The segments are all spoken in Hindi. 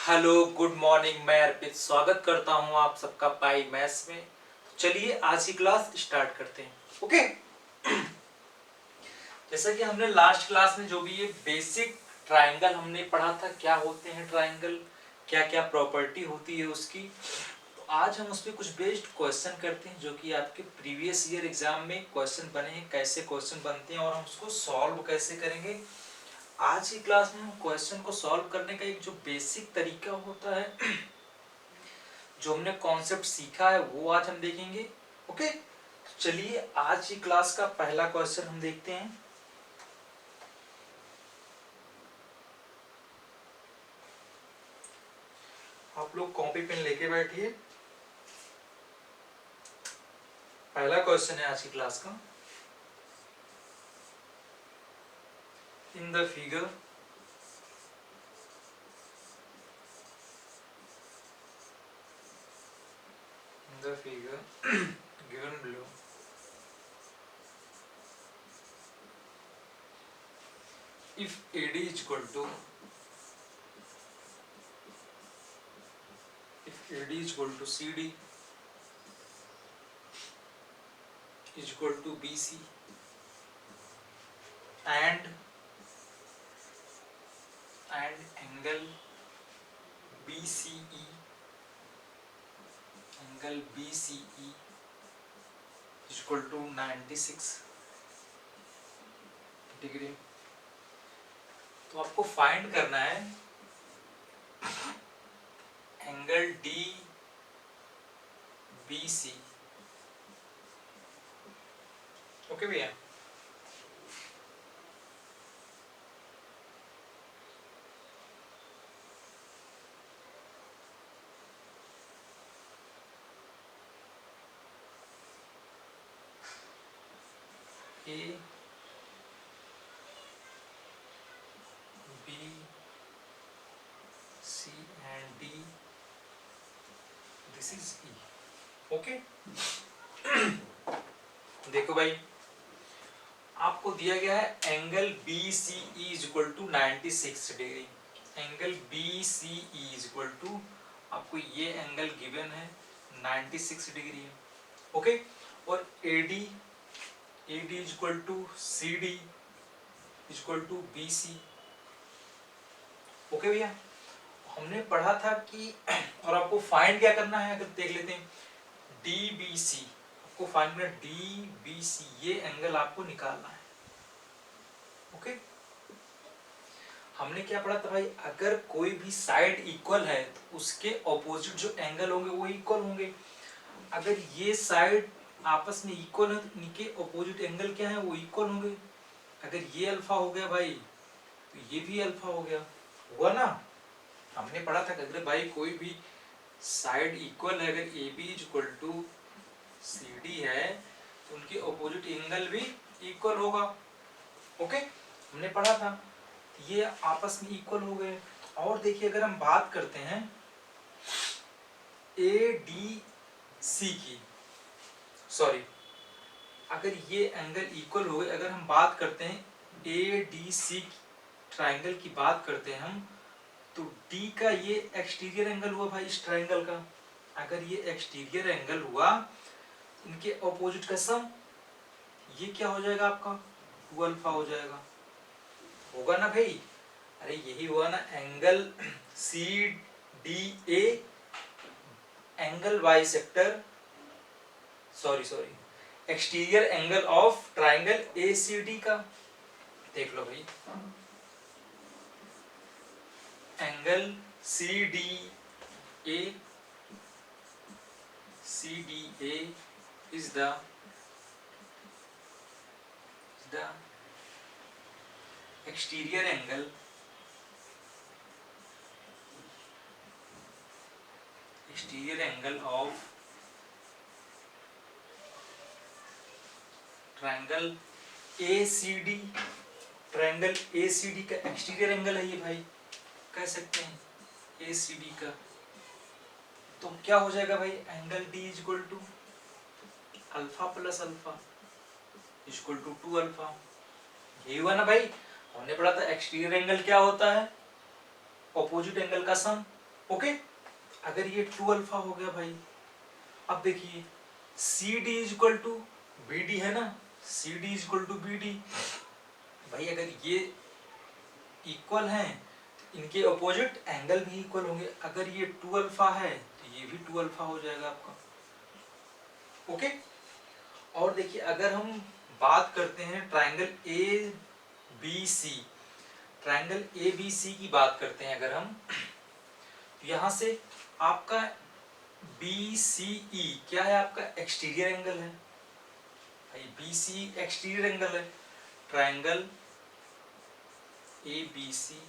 Hello good morning. मैं अर्पित स्वागत करता हूं आप सबका पाई मैथ्स में। चलिए आज की क्लास स्टार्ट करते हैं। ओके। जैसा कि हमने लास्ट क्लास में जो भी ये बेसिक ट्रायंगल हमने पढ़ा था, क्या होते हैं ट्रायंगल, क्या क्या प्रॉपर्टी होती है उसकी, तो आज हम उस पर कुछ बेस्ड क्वेश्चन करते हैं जो कि आपके प्रीवियस ईयर एग्जाम में क्वेश्चन बने हैं, कैसे क्वेश्चन बनते हैं और हम उसको सॉल्व कैसे करेंगे। आज की क्लास में हम क्वेश्चन को सॉल्व करने का एक जो बेसिक तरीका होता है, जो हमने कॉन्सेप्ट सीखा है, वो आज हम देखेंगे। ओके, चलिए आज की क्लास का पहला क्वेश्चन हम देखते हैं। आप लोग कॉपी पेन लेके बैठिए। पहला क्वेश्चन है आज की क्लास का। In the figure given below, if AD is equal to CD is equal to BC and angle BCE is equal to 96 degree. तो आपको फाइंड करना है angle D B C. Okay भैया, A B C and D, this is E. Okay, देखो भाई, आपको दिया गया है angle B C E is equal to 96 degree. Angle B C E is equal to, आपको ये एंगल गिवन है 96 डिग्री है। ओके, और A D is equal to C D is equal to B C. Okay भैया, हमने पढ़ा था कि और आपको फाइंड क्या करना है, अगर देख लेते हैं डी बी सी, आपको फाइंड करना डी बी सी, ये एंगल आपको निकालना है। ओके, हमने क्या पढ़ा था भाई, अगर कोई भी साइड इक्वल है तो उसके ऑपोजिट जो एंगल होंगे वो इक्वल होंगे। अगर ये साइड आपस में इक्वल है तो इनके ऑपोजिट एंगल क्या है, वो इक्वल होंगे। अगर ये अल्फा हो गया भाई तो ये भी अल्फा हो गया, हुआ ना। हमने पढ़ा था कि अगर भाई कोई भी साइड इक्वल है, अगर A B is equal to C D है तो उनके ऑपोजिट एंगल भी इक्वल होगा। ओके, हमने पढ़ा था, ये आपस में इक्वल हो गए। और देखिए, अगर हम बात करते हैं ए डी सी की, सॉरी, अगर ये एंगल इक्वल हो गए, अगर हम बात करते हैं ए डी सी ट्राइंगल की बात करते हैं हम, तो डी का ये एक्सटीरियर एंगल हुआ भाई इस ट्राइंगल का। अगर ये एक्सटीरियर एंगल हुआ, इनके ऑपोजिट का सम, ये क्या हो जाएगा आपका, 2 अल्फा हो जाएगा, होगा ना भाई। अरे यही हुआ ना, angle C D A, angle bisector, sorry exterior angle of triangle A C D का। देख लो भाई, angle C D A is the exterior angle of triangle ACD। Triangle ACD का एक्सटीरियर एंगल है ये भाई, कह सकते हैं ACD का। तो क्या हो जाएगा भाई, angle D is equal to alpha plus alpha is equal to 2 alpha. यही हुआ ना भाई, हमने पढ़ा था एक्सटीरियर एंगल क्या होता है, ऑपोजिट एंगल का सम। ओके, अगर ये 2 अल्फा हो गया भाई, अब देखिए C D is equal to B D है ना, C D is equal to B D. भाई अगर ये इक्वल हैं तो इनके अपोजिट एंगल भी इक्वल होंगे। अगर ये 2 अल्फा है तो ये भी 2 अल्फा हो जाएगा आपका। ओके, और देखिए अगर हम बात करते हैं triangle A B C, triangle A B C की बात करते हैं अगर हम, तो यहां से आपका बी सी ई क्या है, आपका एक्सटीरियर एंगल है भाई, बी सी एक्सटीरियर एंगल है। ट्राइंगल ए बी सी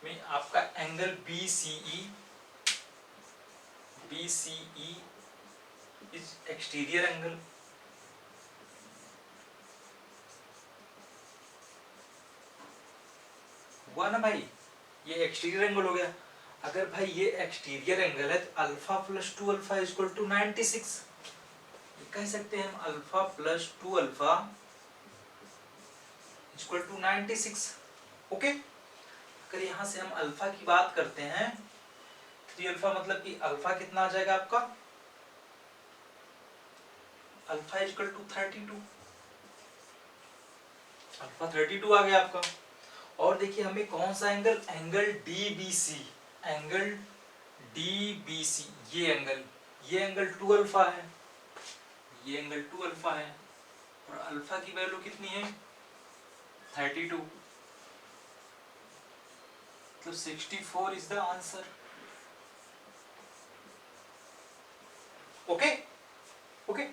में आपका angle B C E is exterior angle. हुआ ना भाई, ये एक्सटीरियर एंगल हो गया। अगर भाई ये एक्सटीरियर एंगल है तो alpha plus 2 alpha is equal to 96, ये कह सकते हैं हम alpha plus 2 alpha is equal to 96। Okay, अगर यहां से हम अल्फा की बात करते हैं 3 अल्फा मतलब कि अल्फा कितना आ जाएगा आपका, alpha is equal to 32, alpha 32 आ गया आपका। और देखिए हमें कौन सा angle, angle D B C, angle D B C, ये एंगल 2 अल्फा है, ये एंगल 2 अल्फा है, और अल्फा की वैल्यू कितनी है 32, तो 64 is the answer. Okay okay,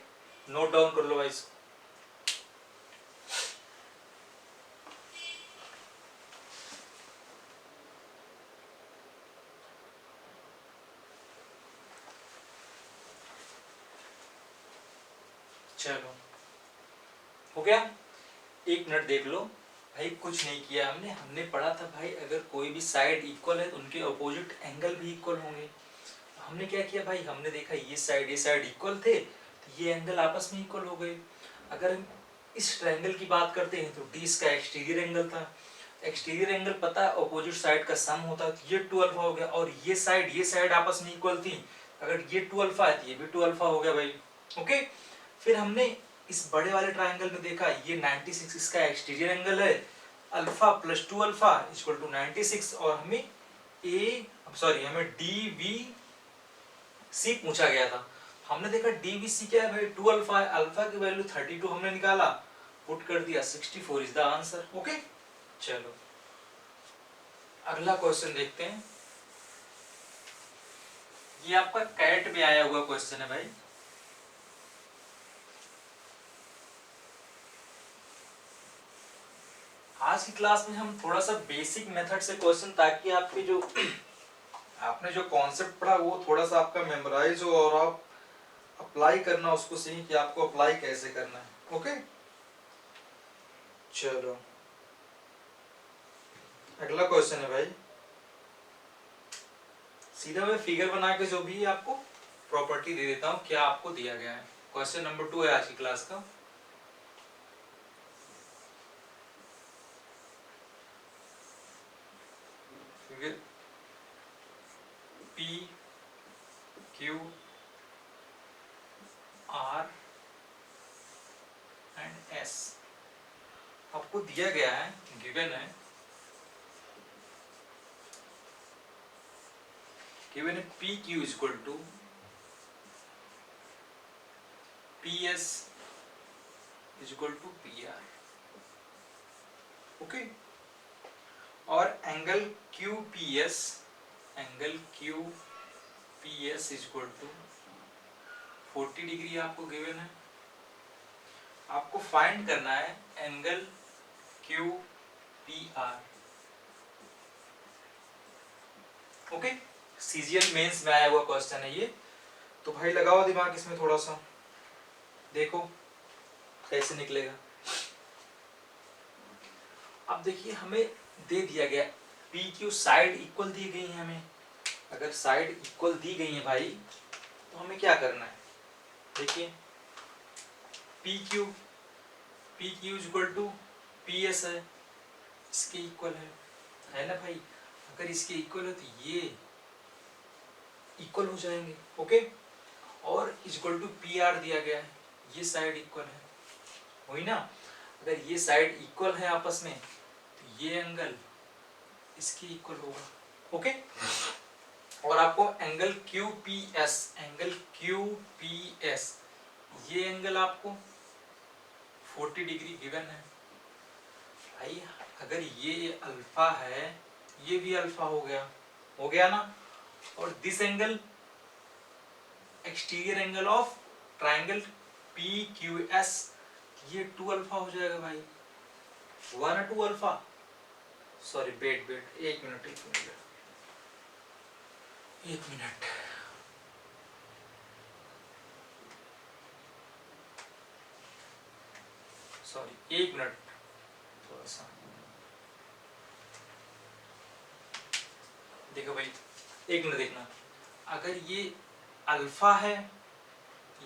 note down कर लो भाई इसको। चलो हो गया, 1 मिनट देख लो भाई, कुछ नहीं किया हमने, हमने पढ़ा था भाई अगर कोई भी साइड इक्वल है तो उनके अपोजिट एंगल भी इक्वल होंगे। हमने क्या किया भाई, हमने देखा ये साइड इक्वल थे तो ये एंगल आपस में इक्वल हो गए। अगर हम इस ट्रायंगल की बात करते हैं तो डी इसका एक्सटीरियर एंगल था, एक्सटीरियर एंगल पता है अपोजिट साइड का सम होता है, तो ये 2 अल्फा हो गया। और ये साइड आपस में इक्वल थी, अगर ये 2 अल्फा है तो ये भी 2 अल्फा हो गया भाई। ओके, फिर हमने इस बड़े वाले ट्रायंगल में देखा ये 96 इसका एक्सटीरियर एंगल है, alpha plus 2 alpha equal to 96, और हमें हमें डी वी सी पूछा गया था। हमने देखा डीवीसी क्या है भाई 2 अल्फा है, अल्फा की वैल्यू 32 हमने निकाला, पुट कर दिया, 64 इज द आंसर। ओके, चलो अगला क्वेश्चन देखते हैं। ये आपका कैट में आया हुआ क्वेश्चन है भाई। आज की क्लास में हम थोड़ा सा बेसिक मेथड से क्वेश्चन, ताकि आपके जो आपने जो कॉन्सेप्ट पढ़ा वो थोड़ा सा आपका मेमोराइज हो और आप अप्लाई करना उसको सीखें कि आपको अप्लाई कैसे करना है। ओके, चलो अगला क्वेश्चन है भाई, सीधा मैं फिगर बना के जो भी आपको प्रॉपर्टी दे देता हूँ, क्या आपको दिया गया है। क्वेश्चन नंबर 2 है आज की क्लास का। Figure P Q R and S आपको दिया गया है, गिवन है, गिवन है P Q is equal to P S is equal to P R. Okay, और angle Q P S is equal to 40 degree आपको गिवन है। आपको फाइंड करना है angle Q P R. Okay, CGL mains में आया हुआ क्वेश्चन है ये, तो भाई लगाओ दिमाग इसमें थोड़ा सा, देखो कैसे निकलेगा। अब देखिए हमें दे दिया गया पी क्यू, साइड इक्वल दी गई है हमें। अगर साइड इक्वल दी गई है भाई तो हमें क्या करना है, देखिए P Q is equal to P S है, इसके इक्वल है ना भाई। अगर इसके इक्वल है तो ये इक्वल हो जाएंगे। ओके, और इक्वल टू पी आर दिया गया है, ये साइड इक्वल है, हुई ना। अगर ये साइड इक्वल है आपस में तो ये एंगल इसके इक्वल होगा। ओके, और आपको angle Q P S, angle Q P S, ये एंगल आपको 40 डिग्री गिवन है भाई। अगर ये अल्फा है, ये भी अल्फा हो गया ना। और this angle exterior angle of triangle P Q S, ये 2 अल्फा हो जाएगा भाई, 1 2 अल्फा। सॉरी, वेट एक मिनट, सॉरी, एक मिनट, थोड़ा सा देखो भाई, एक मिनट देखना। अगर ये अल्फा है,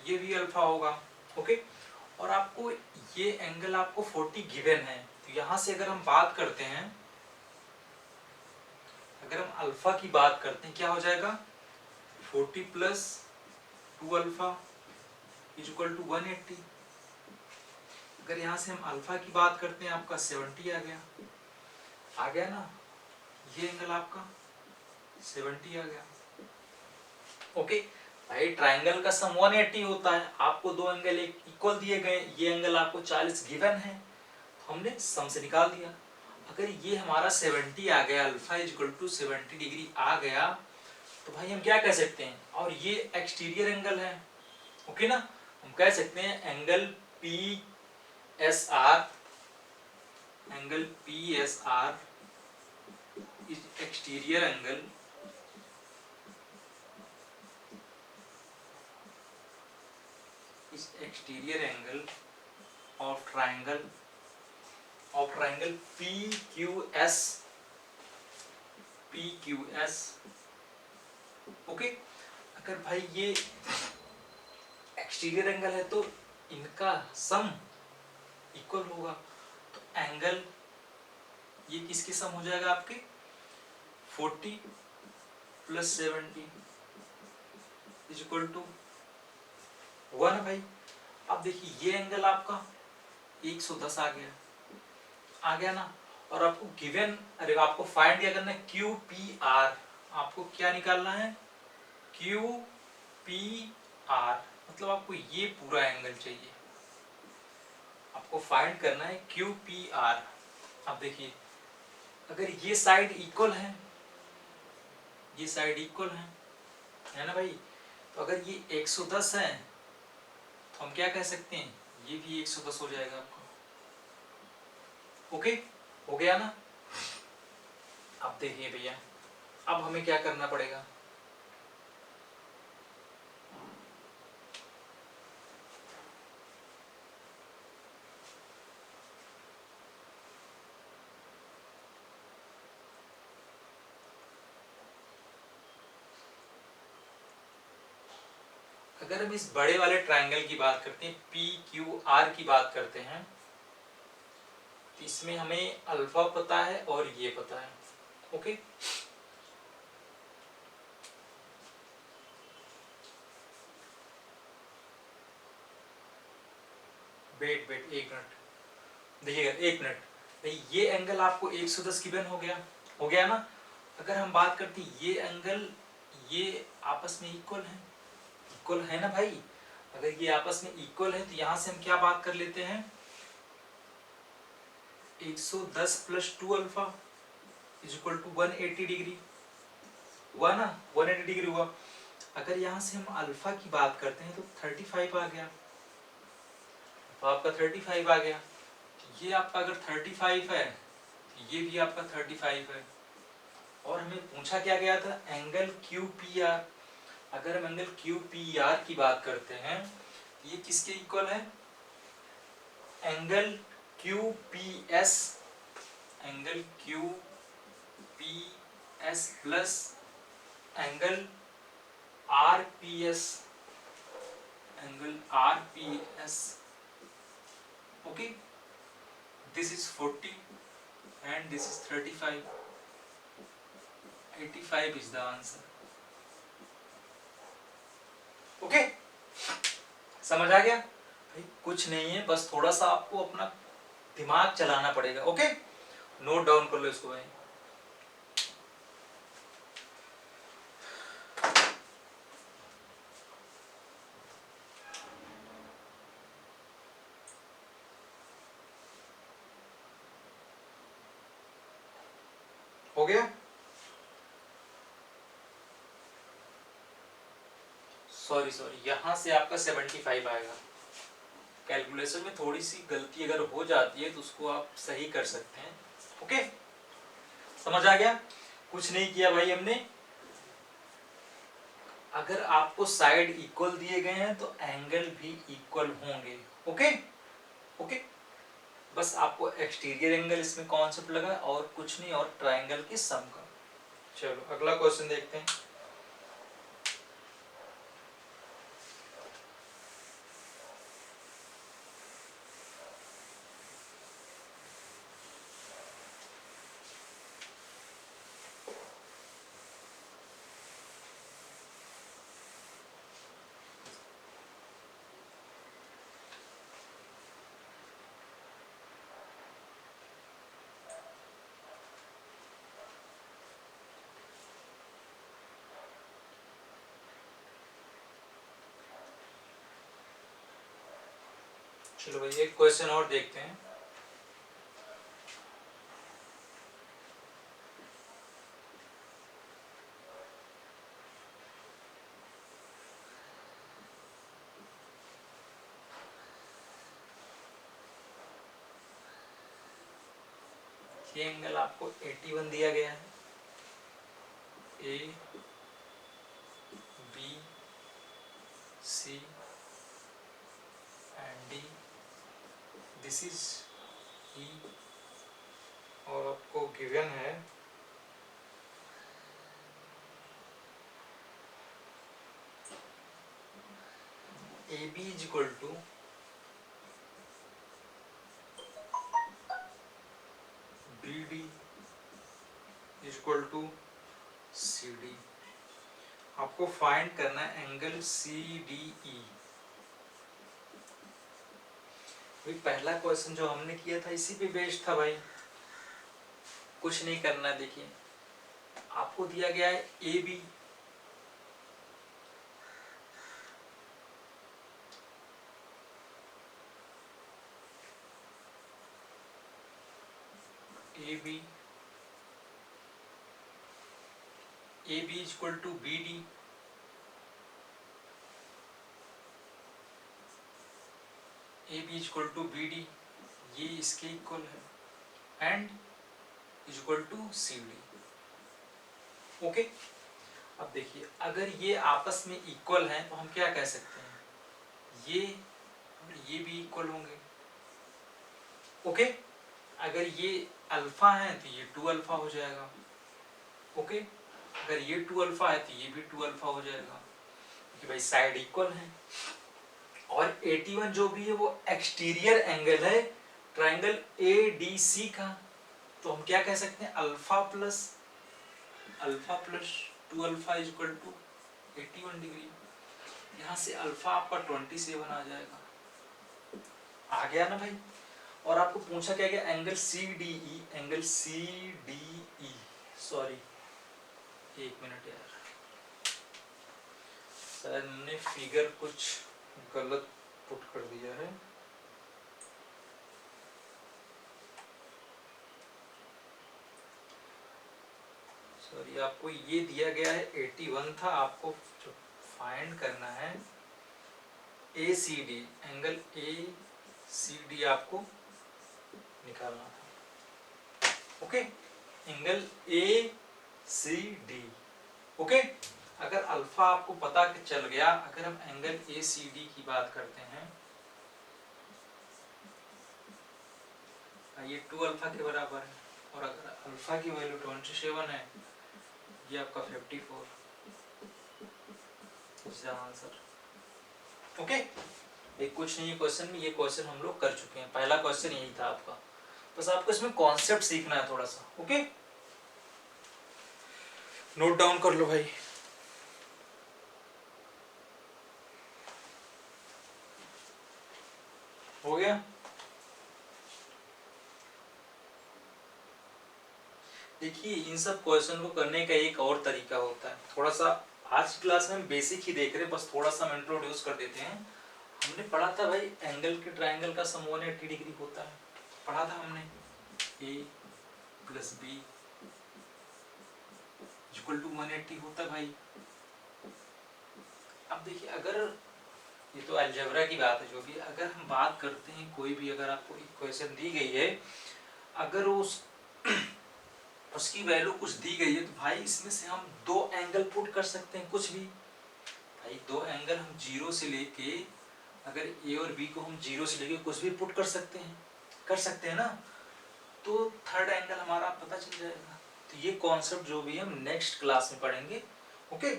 ये भी अल्फा होगा। ओके, और आपको ये एंगल आपको 40 गिवन है, तो यहां से अगर हम बात करते हैं, अगर हम अल्फा की बात करते हैं, क्या हो जाएगा, 40 plus 2 alpha is equal to 180। अगर यहां से हम अल्फा की बात करते हैं, आपका 70 आ गया ना, ये एंगल आपका 70 आ गया। ओके भाई, ट्राइंगल का सम 180 होता है, आपको दो एंगल एक इक्वल दिए गए, ये एंगल आपको 40 गिवन है, तो हमने सम से निकाल दिया। अगर ये हमारा 70 आ गया, alpha is equal to 70 degree आ गया, तो भाई हम क्या कह सकते हैं, और ये एक्सटीरियर एंगल है। ओके ना, हम कह सकते हैं angle P S R, angle P S R is exterior angle exterior angle of triangle P Q S. Okay, अगर भाई ये एक्सटीरियर एंगल है तो इनका सम इक्वल होगा, तो एंगल ये किसके सम हो जाएगा, आपके 40 प्लस 70 इज इक्वल टू 1 भाई। अब देखिए ये एंगल आपका 110 आ गया ना, और आपको गिवन, अरे आपको फाइंड क्या करना है, क्यू पी आर, आपको क्या निकालना है, क्यू पी आर, मतलब आपको ये पूरा एंगल चाहिए, आपको फाइंड करना है क्यू पी आर। अब देखिए, अगर ये साइड इक्वल है, ये साइड इक्वल है ना भाई, तो अगर ये 110 है तो हम क्या कह सकते हैं, ये भी 110 हो जाएगा आपको। ओके, हो गया ना। अब देखिए भैया, अब हमें क्या करना पड़ेगा, अगर हम इस बड़े वाले ट्रायंगल की बात करते हैं, पी क्यू आर की बात करते हैं, तो इसमें हमें अल्फा पता है और ये पता है। ओके, वेट एक मिनट देखिएगा, एक मिनट भाई, ये एंगल आपको 110 गिवन हो गया ना। अगर हम बात करते हैं ये एंगल, ये आपस में इक्वल है ना भाई। अगर ये आपस में इक्वल है तो यहां से हम क्या बात कर लेते हैं, 110 plus 2 alpha is equal to 180 degree हुआ ना, 180 डिग्री हुआ। अगर यहां से हम अल्फा की बात करते हैं तो 35 आ गया, तो आपका 35 आ गया। ये आपका अगर 35 है, ये भी आपका 35 है, और हमें पूछा क्या गया था, एंगल क्यू पी आर। अगर हम एंगल क्यू पी आर की बात करते हैं, ये किसके इक्वल है, angle Q P S, angle Q P S plus angle R P S, angle R P S. Okay, this is 40 and this is 35. 85 is the answer. Okay, समझ आ गया भाई? कुछ नहीं है, बस थोड़ा सा आपको अपना दिमाग चलाना पड़ेगा। ओके, नोट डाउन कर लो इसको भाई। हो गया? सॉरी यहाँ से आपका 75 आएगा। कैलकुलेशन में थोड़ी सी गलती अगर हो जाती है तो उसको आप सही कर सकते हैं। ओके, समझ आ गया? कुछ नहीं किया भाई हमने। अगर आपको साइड इक्वल दिए गए हैं तो एंगल भी इक्वल होंगे। ओके ओके, बस आपको एक्सटीरियर एंगल इसमें कॉन्सेप्ट लगा और कुछ नहीं, और ट्राइंगल की सम का। चलो अगला क्वेश्चन देखते हैं। चलो भाई एक क्वेश्चन और देखते हैं। ये एंगल आपको 81 दिया गया है। A B C and D, this is E, और आपको गिवन है A B is equal to B D is equal to C D. आपको फाइंड करना है एंगल सी डी ई। पहला क्वेश्चन जो हमने किया था इसी पे बेस्ड था भाई, कुछ नहीं करना। देखिए आपको दिया गया है A B, A B is equal to B D, A B is equal to B D, ये इसके इक्वल है, and is equal to C D. Okay, अब देखिए अगर ये आपस में इक्वल हैं तो हम क्या कह सकते हैं, ये भी इक्वल होंगे। ओके, अगर ये अल्फा है तो ये 2 अल्फा हो जाएगा। ओके, अगर ये 2 अल्फा है तो ये भी 2 अल्फा हो जाएगा, क्योंकि भाई साइड इक्वल है। और 81 जो भी है वो एक्सटीरियर एंगल है ट्राइंगल ए डी सी का, तो हम क्या कह सकते हैं, alpha plus 2 alpha is equal to 81 degree. यहाँ से अल्फा आपका 27 आ जाएगा। आ गया ना भाई? और आपको पूछा क्या गया, angle C D E, angle C D E, sorry एक मिनट यार, शायद हमने फिगर कुछ गलत पुट कर दिया है। सॉरी, आपको ये दिया गया है 81 था, आपको जो फाइंड करना है A C D, angle A C D आपको निकालना था। Okay, angle A C D. Okay, अगर अल्फा आपको पता कि चल गया, अगर हम एंगल ए सी डी की बात करते हैं, ये 2 अल्फा के बराबर है, और अगर अल्फा की वैल्यू 27 है, ये आपका 54 इज द आंसर। ओके, ये कुछ नहीं है क्वेश्चन में, ये क्वेश्चन हम लोग कर चुके हैं, पहला क्वेश्चन यही था आपका, बस आपको इसमें कॉन्सेप्ट सीखना है थोड़ा सा। ओके, नोट डाउन कर लो भाई। हो गया। देखिए इन सब क्वेश्चन को करने का एक और तरीका होता है, थोड़ा सा आज की क्लास में हम बेसिक ही देख रहे हैं, बस थोड़ा सा हम इंट्रोड्यूस कर देते हैं। हमने पढ़ा था भाई एंगल के ट्रायंगल का सम 180 डिग्री होता है, पढ़ा था हमने। ए प्लस बी इक्वल टू 180 होता है भाई। अब देखिए अगर ये तो अलजेब्रा की बात है, जो भी अगर हम बात करते हैं कोई भी, अगर आपको इक्वेशन दी गई है, अगर उस उसकी वैल्यू कुछ दी गई है, तो भाई इसमें से हम दो एंगल पुट कर सकते हैं, कुछ भी भाई दो एंगल हम जीरो से लेके, अगर ए और बी को हम जीरो से लेके कुछ भी पुट कर सकते हैं ना, तो थर्ड एंगल हमारा पता चल जाएगा। तो ये कॉन्सेप्ट जो भी है हम नेक्स्ट क्लास में पढ़ेंगे। ओके,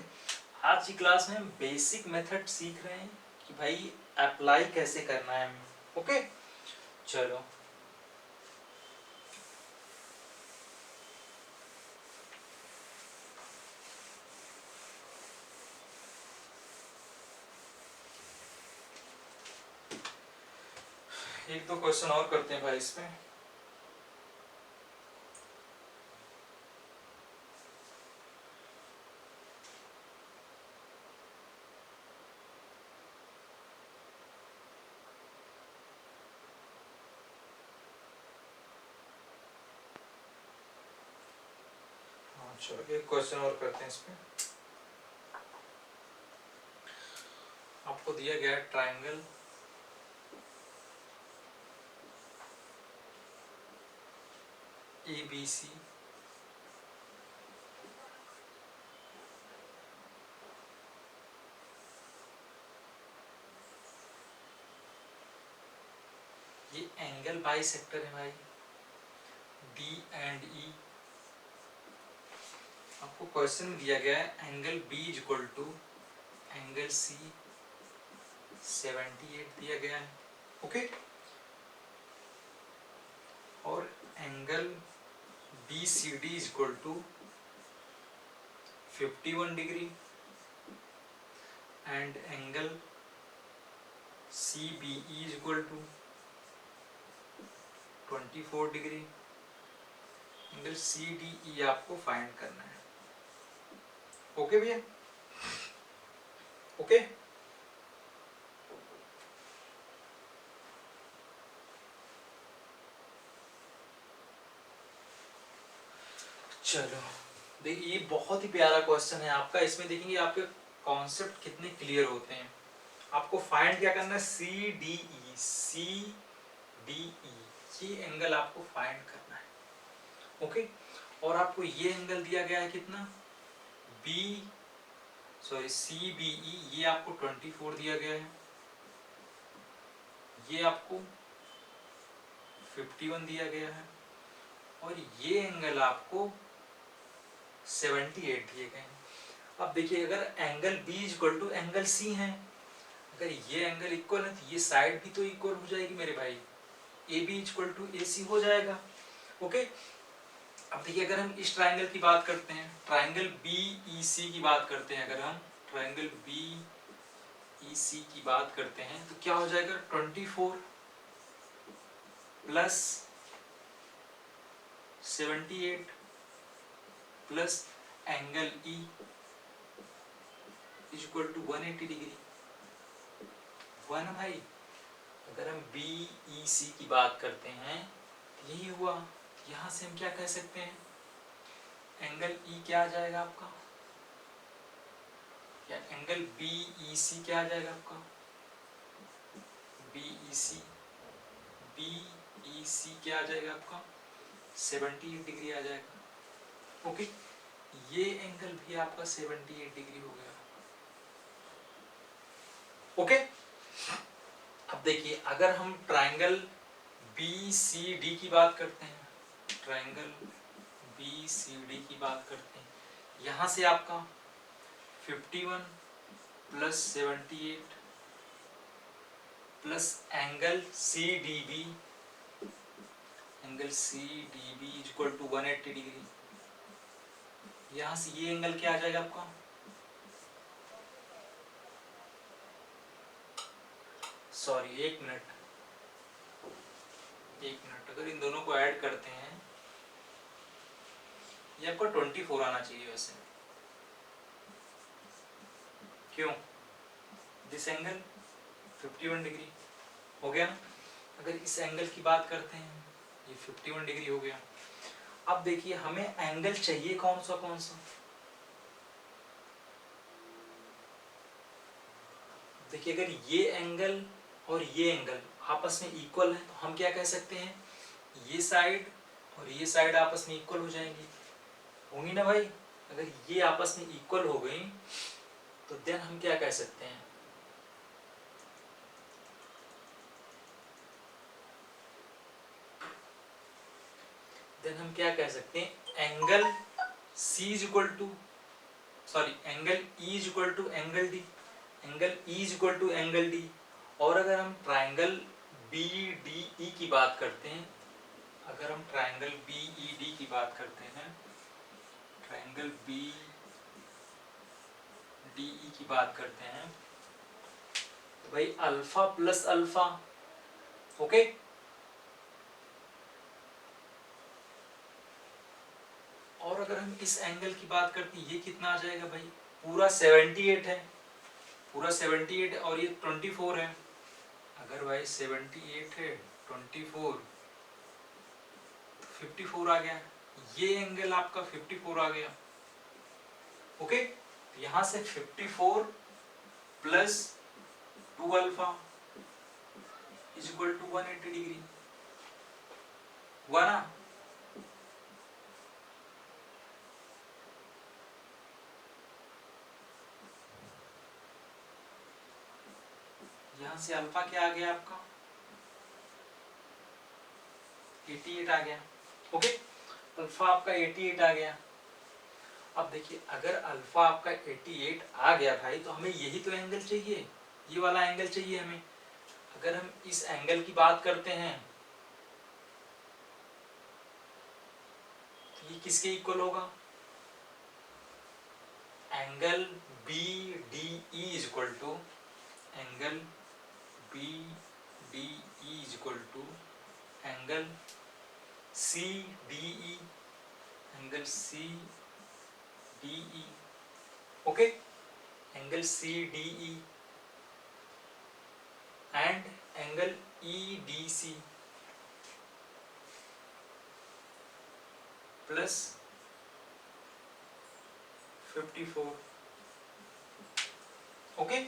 आज की क्लास में हम बेसिक मेथड सीख रहे हैं कि भाई अप्लाई कैसे करना है हमें। ओके चलो, एक दो क्वेश्चन और करते हैं भाई इसमें। चलो एक क्वेश्चन और करते हैं इसमें। आपको दिया गया है ट्रायंगल ABC, ये एंगल बाइसेक्टर है भाई, D एंड E। आपको क्वेश्चन में दिया गया है angle B equal to angle C 78 दिया गया है। ओके, और angle BCD equal to 51 degree and angle CBE equal to 24 degree. Angle CDE आपको फाइंड करना है। ओके भैया, ओके चलो, देखिए ये बहुत ही प्यारा क्वेश्चन है आपका। इसमें देखेंगे आपके कॉन्सेप्ट कितने क्लियर होते हैं। आपको फाइंड क्या करना है, CDE ये एंगल आपको फाइंड करना है। ओके, और आपको ये एंगल दिया गया है कितना, CBE, ये आपको 24 दिया गया है, ये आपको 51 दिया गया है, और ये एंगल आपको 78 दिए गए हैं। अब देखिए अगर angle B equal to angle C है, अगर ये एंगल इक्वल है तो ये साइड भी तो इक्वल हो जाएगी मेरे भाई, AB इक्वल टू AC हो जाएगा। ओके, अब देखिए अगर हम इस ट्रायंगल की बात करते हैं, ट्रायंगल BEC की बात करते हैं, अगर हम ट्रायंगल BEC की बात करते हैं तो क्या हो जाएगा, 24 plus 78 plus angle E equal to 180 degree हुआ ना भाई। अगर हम BEC की बात करते हैं तो यही हुआ। यहां से हम क्या कह सकते हैं, एंगल E क्या आ जाएगा आपका, या एंगल BEC क्या आ जाएगा आपका, BEC क्या आ जाएगा आपका, 78 डिग्री आ जाएगा। ओके, ये एंगल भी आपका 78 डिग्री हो गया। ओके, अब देखिए अगर हम ट्रायंगल BCD की बात करते हैं, ट्रायंगल BCD की बात करते हैं, यहां से आपका 51 plus 78 plus angle CDB equal to 180 degree. यहां से ये एंगल क्या आ जाएगा आपका, सॉरी एक मिनट, अगर इन दोनों को ऐड करते हैं, ये आपका 24 आना चाहिए वैसे, क्यों, दिस एंगल 51 डिग्री हो गया ना। अगर इस एंगल की बात करते हैं, ये 51 डिग्री हो गया। अब देखिए हमें एंगल चाहिए कौन सा, देखिए अगर ये एंगल और ये एंगल आपस में इक्वल है तो हम क्या कह सकते हैं, ये साइड और ये साइड आपस में इक्वल हो जाएंगी, होंगी ना भाई। अगर ये आपस में इक्वल हो गई तो देन हम क्या कह सकते हैं, angle C is equal to, sorry angle E is equal to angle D, angle E is equal to angle D। और अगर हम ट्राइंगल BDE की बात करते हैं, अगर हम ट्राइंगल BED की बात करते हैं, ट्राइंगल BDE की बात करते हैं, तो भाई अल्फा प्लस अल्फा, ओके। और अगर हम इस एंगल की बात करते हैं, ये कितना आ जाएगा भाई, पूरा 78 है, पूरा 78 है और ये 24 है। अगर भाई 78 है 24 54 आ गया, ये एंगल आपका 54 आ गया, ओके। यहां से 54 plus 2 alpha is equal to 180 degree हुआ ना। यहां से अल्फा क्या आ गया आपका, 88 आ गया, ओके। अल्फा आपका 88 आ गया। अब देखिए अगर अल्फा आपका 88 आ गया भाई, तो हमें यही तो एंगल चाहिए, ये वाला एंगल चाहिए हमें। अगर हम इस एंगल की बात करते हैं तो ये किसके इक्वल होगा, angle BDE is equal to, angle BDE is equal to angle CDE, angle CDE, okay. Angle CDE and angle EDC plus 54, okay.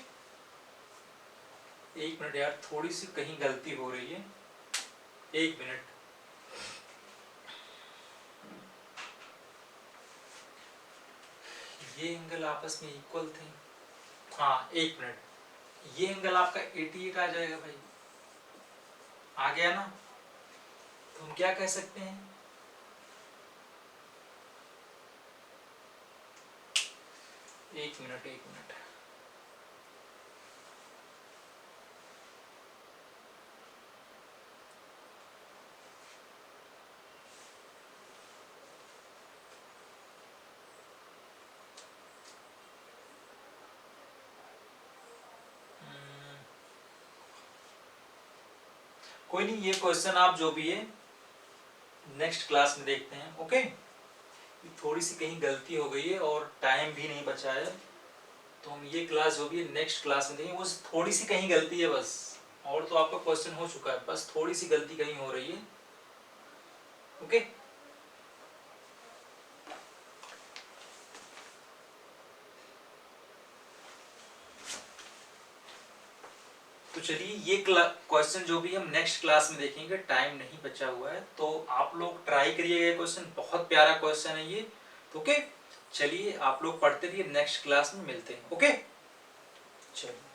एक मिनट यार, थोड़ी सी कहीं गलती हो रही है, एक मिनट। ये एंगल आपस में इक्वल थे, हाँ एक मिनट, ये एंगल आपका 88 आ जाएगा भाई, आ गया ना। तो हम क्या कह सकते हैं, एक मिनट, कोई नहीं, ये क्वेश्चन आप जो भी है नेक्स्ट क्लास में देखते हैं, ओके। थोड़ी सी कहीं गलती हो गई है और टाइम भी नहीं बचा है, तो हम ये क्लास जो भी है नेक्स्ट क्लास में देखेंगे। वो थोड़ी सी कहीं गलती है बस, और तो आपका क्वेश्चन हो चुका है, बस थोड़ी सी गलती कहीं हो रही है, ओके। तो चलिए ये क्वेश्चन जो भी हम नेक्स्ट क्लास में देखेंगे, टाइम नहीं बचा हुआ है, तो आप लोग ट्राई करिएगा। क्वेश्चन बहुत प्यारा क्वेश्चन है ये, ओके। चलिए आप लोग पढ़ते रहिए, नेक्स्ट क्लास में मिलते हैं, ओके। चलिए।